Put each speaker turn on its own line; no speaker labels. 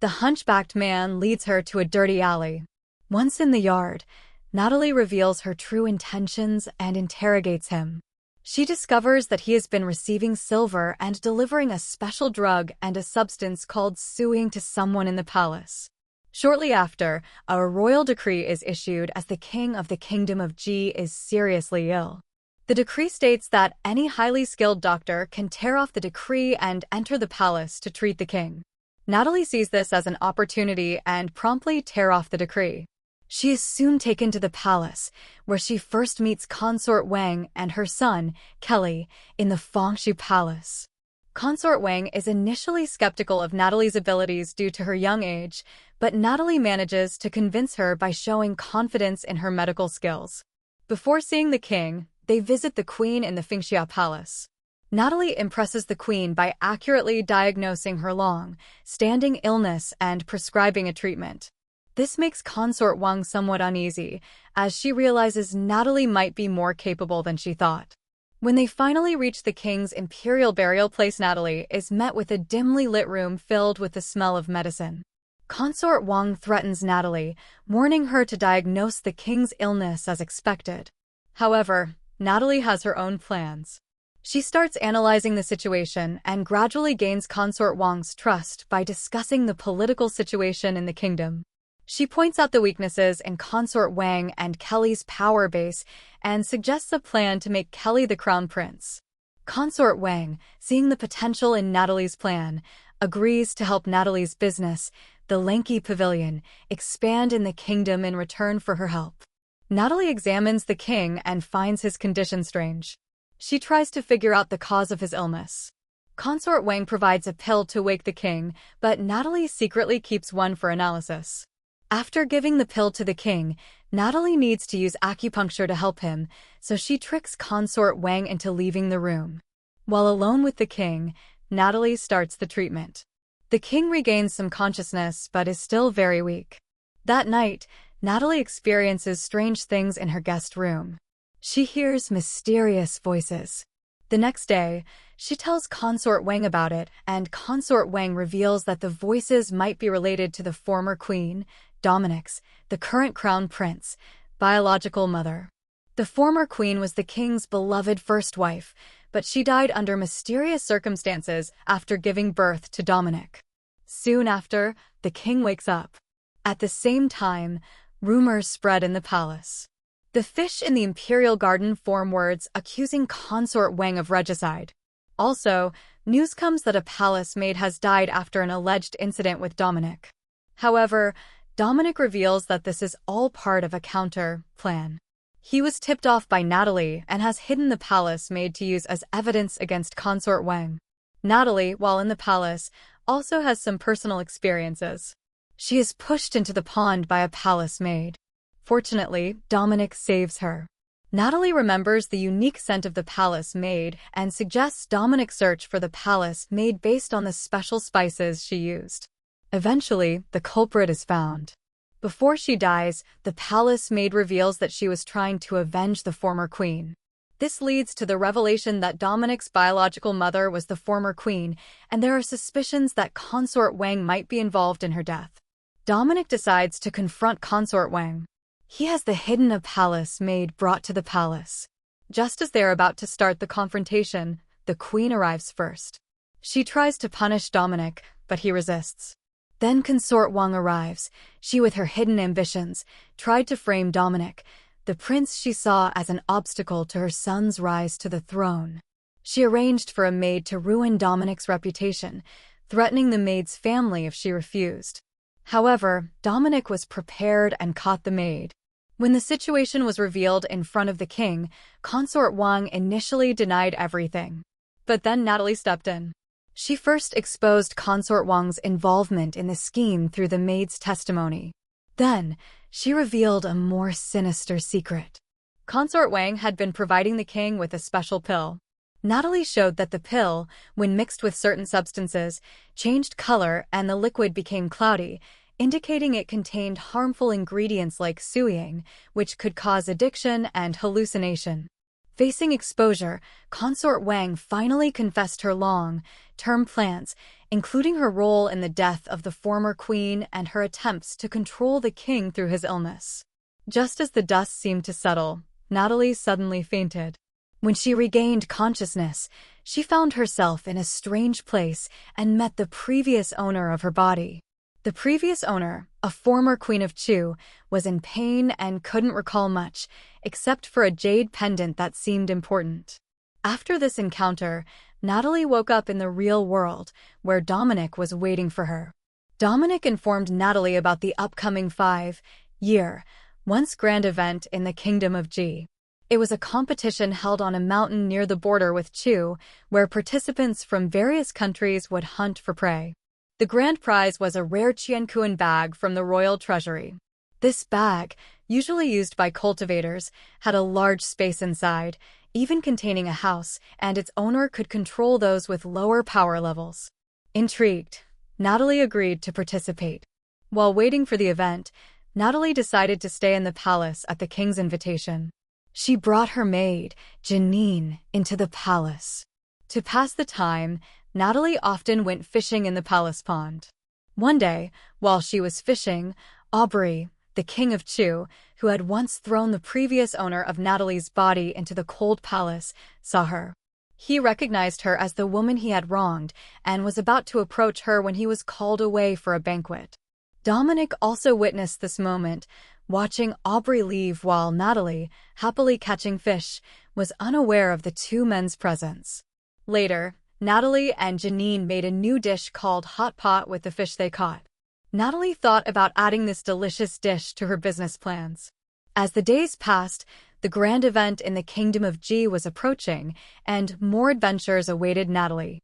The hunchbacked man leads her to a dirty alley. Once in the yard, Natalie reveals her true intentions and interrogates him. She discovers that he has been receiving silver and delivering a special drug and a substance called suing to someone in the palace. Shortly after, a royal decree is issued as the king of the Kingdom of G is seriously ill. The decree states that any highly skilled doctor can tear off the decree and enter the palace to treat the king. Natalie sees this as an opportunity and promptly tears off the decree. She is soon taken to the palace, where she first meets Consort Wang and her son, Kelly, in the Fengshu Palace. Consort Wang is initially skeptical of Natalie's abilities due to her young age, but Natalie manages to convince her by showing confidence in her medical skills. Before seeing the king, they visit the queen in the Fengshu Palace. Natalie impresses the queen by accurately diagnosing her long-standing illness and prescribing a treatment. This makes Consort Wang somewhat uneasy, as she realizes Natalie might be more capable than she thought. When they finally reach the king's imperial burial place, Natalie is met with a dimly lit room filled with the smell of medicine. Consort Wang threatens Natalie, warning her to diagnose the king's illness as expected. However, Natalie has her own plans. She starts analyzing the situation and gradually gains Consort Wang's trust by discussing the political situation in the kingdom. She points out the weaknesses in Consort Wang and Kelly's power base and suggests a plan to make Kelly the crown prince. Consort Wang, seeing the potential in Natalie's plan, agrees to help Natalie's business, the Lanky Pavilion, expand in the kingdom in return for her help. Natalie examines the king and finds his condition strange. She tries to figure out the cause of his illness. Consort Wang provides a pill to wake the king, but Natalie secretly keeps one for analysis. After giving the pill to the king, Natalie needs to use acupuncture to help him, so she tricks Consort Wang into leaving the room. While alone with the king, Natalie starts the treatment. The king regains some consciousness but is still very weak. That night, Natalie experiences strange things in her guest room. She hears mysterious voices. The next day, she tells Consort Wang about it, and Consort Wang reveals that the voices might be related to the former queen, Dominic's, the current crown prince, biological mother. The former queen was the king's beloved first wife, but she died under mysterious circumstances after giving birth to Dominic. Soon after, the king wakes up. At the same time, rumors spread in the palace. The fish in the imperial garden form words accusing Consort Wang of regicide. Also, news comes that a palace maid has died after an alleged incident with Dominic. However, Dominic reveals that this is all part of a counter-plan. He was tipped off by Natalie and has hidden the palace maid to use as evidence against Consort Wang. Natalie, while in the palace, also has some personal experiences. She is pushed into the pond by a palace maid. Fortunately, Dominic saves her. Natalie remembers the unique scent of the palace maid and suggests Dominic search for the palace maid based on the special spices she used. Eventually, the culprit is found. Before she dies, the palace maid reveals that she was trying to avenge the former queen. This leads to the revelation that Dominic's biological mother was the former queen, and there are suspicions that Consort Wang might be involved in her death. Dominic decides to confront Consort Wang. He has the hidden palace maid brought to the palace. Just as they are about to start the confrontation, the queen arrives first. She tries to punish Dominic, but he resists. Then Consort Wang arrives. She, with her hidden ambitions, tried to frame Dominic, the prince she saw as an obstacle to her son's rise to the throne. She arranged for a maid to ruin Dominic's reputation, threatening the maid's family if she refused. However, Dominic was prepared and caught the maid. When the situation was revealed in front of the king, Consort Wang initially denied everything. But then Natalie stepped in. She first exposed Consort Wang's involvement in the scheme through the maid's testimony. Then, she revealed a more sinister secret. Consort Wang had been providing the king with a special pill. Natalie showed that the pill, when mixed with certain substances, changed color and the liquid became cloudy, indicating it contained harmful ingredients like suing, which could cause addiction and hallucination. Facing exposure, Consort Wang finally confessed her long-term plans, including her role in the death of the former queen and her attempts to control the king through his illness. Just as the dust seemed to settle, Natalie suddenly fainted. When she regained consciousness, she found herself in a strange place and met the previous owner of her body. The previous owner, a former queen of Chu, was in pain and couldn't recall much, except for a jade pendant that seemed important. After this encounter, Natalie woke up in the real world, where Dominic was waiting for her. Dominic informed Natalie about the upcoming 5-year, once grand event in the Kingdom of Ji. It was a competition held on a mountain near the border with Chu, where participants from various countries would hunt for prey. The grand prize was a rare Qiankuan bag from the royal treasury. This bag, usually used by cultivators, had a large space inside, even containing a house, and its owner could control those with lower power levels. Intrigued, Natalie agreed to participate. While waiting for the event, Natalie decided to stay in the palace at the king's invitation. She brought her maid, Janine, into the palace. To pass the time, Natalie often went fishing in the palace pond. One day, while she was fishing, Aubrey, the king of Chu, who had once thrown the previous owner of Natalie's body into the cold palace, saw her. He recognized her as the woman he had wronged and was about to approach her when he was called away for a banquet. Dominic also witnessed this moment, watching Aubrey leave while Natalie, happily catching fish, was unaware of the two men's presence. Later, Natalie and Janine made a new dish called hot pot with the fish they caught. Natalie thought about adding this delicious dish to her business plans. As the days passed, the grand event in the Kingdom of Ji was approaching, and more adventures awaited Natalie.